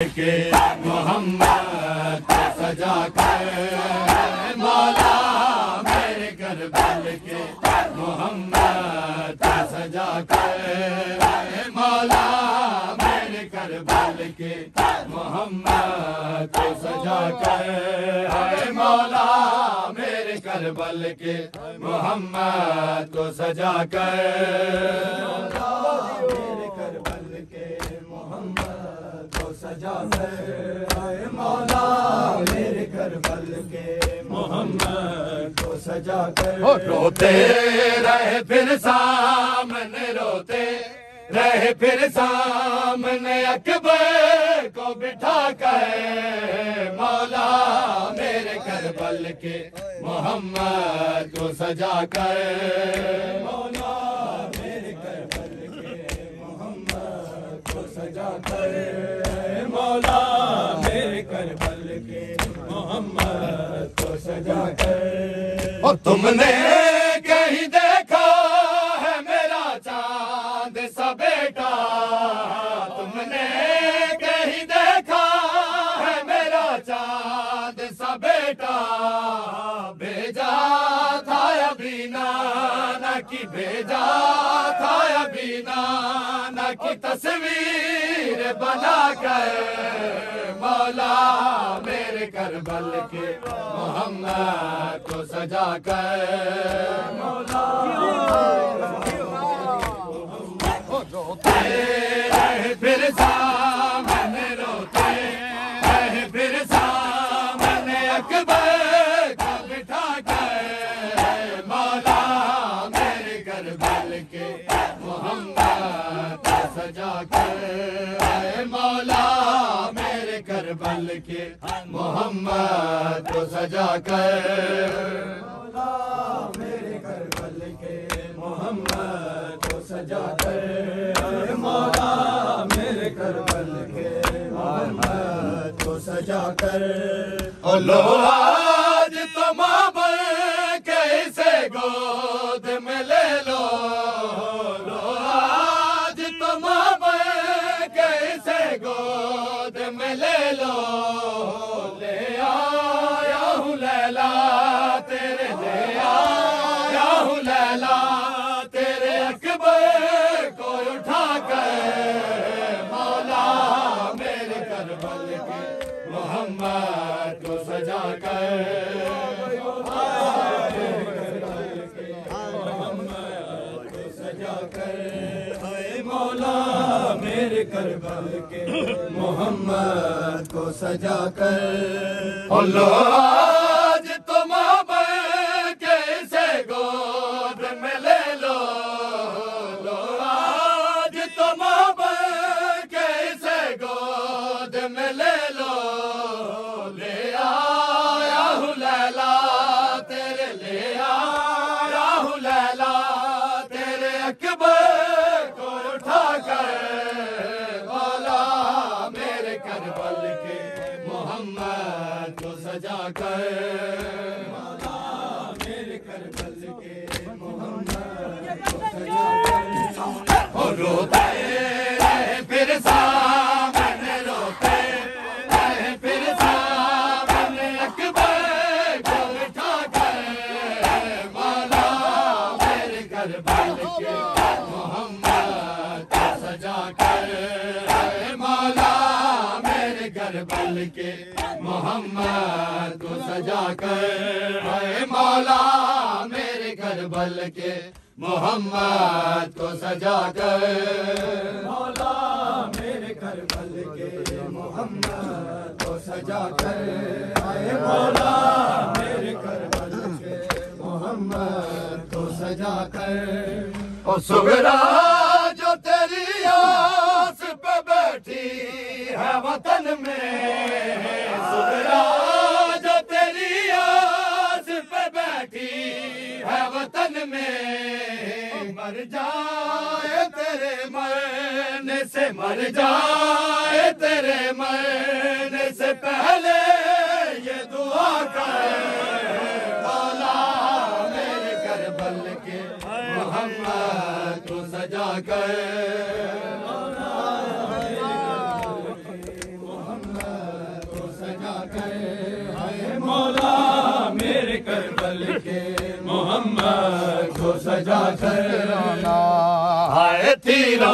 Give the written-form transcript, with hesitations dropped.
کے محمد کو سجا کر مولا میرے کربل کے محمد کو سجا کر مولا میرے کربل کے محمد کو سجا کر مولا میرے کربل کے محمد کو سجا کر سجا کر مولا میرے کربل کے محمد کو سجا کر روتے رہے پھر سامنے روتے رہے پھر سامنے اکبر کو بٹھا کر مولا میرے کربل کے محمد کو سجا کر مولا میرے کربل کے محمد کو سجا کر مولا میرے کربل کے محمد کو سجا کر اور تم نے کہیں دیکھا ہے میرا چاند سا بیٹا تم نے کہیں دیکھا ہے میرا چاند سا بیٹا بھیجا تھا ابھی نانا کی بھیجا تھا ابھی نانا کی تصویر بنا کر مولا میرے کربل کے محمد کو سجا کر مولا روتے رہے پھر سامنے روتے رہے پھر سامنے اکبر کو بٹھا کر مولا میرے کربل کے محمد کو سجا کر مولا میرے کربل کے محمد کو سجا کر مولا میرے کربل کے محمد کو سجا کر مولا میرے کربل کے محمد کو سجا کر اور لو آج تو ماں بن کے اسے گود میں لے لو لو آج تو ماں بن کے اسے گود میں لے لو لے آیا ہوں لیلا تیرے لے آیا ہوں لیلا تیرے اکبر کو اٹھا کر مولا میرے کربل کے محمد کو سجا کر مولا میرے کربل کے محمد کو سجا کر اور لو آج تو ماں بن کے اسے گود میں لے لو لو آج تو ماں بن کے اسے گود میں لے لو لے آیا ہوں لیلا تیرے لے آیا ہوں لیلا تیرے اکبر کو اٹھا کر مولا میرے کربل کے محمد کو سجا کر مولا میرے کربل کے محمد کو سجا کر اور روتے رہے پھر سامنے روتے رہے پھر سامنے اکبر کو اٹھا کر مولا میرے کربل کے محمد کو سجا کر مولا میرے کربل کے محمد کو سجا کر مولا میرے کربل کے محمد کو سجا کر مولا میرے کربل کے محمد کو سجا کر مولا میرے کربل کے محمد کو سجا کر اور سغرا جو تیری آس پہ بیٹھی ہے وطن میں سغرا جو تیری آس پہ بیٹھی ہے وطن میں مر جائے تیرے مرنے سے مر جائے تیرے مرنے سے پہلے یہ دعا کر مولا میرے کربل کے محمد کو سجا کر کر ہے مولا میرے کربل کے محمد کو سجا کر ہائے تیرا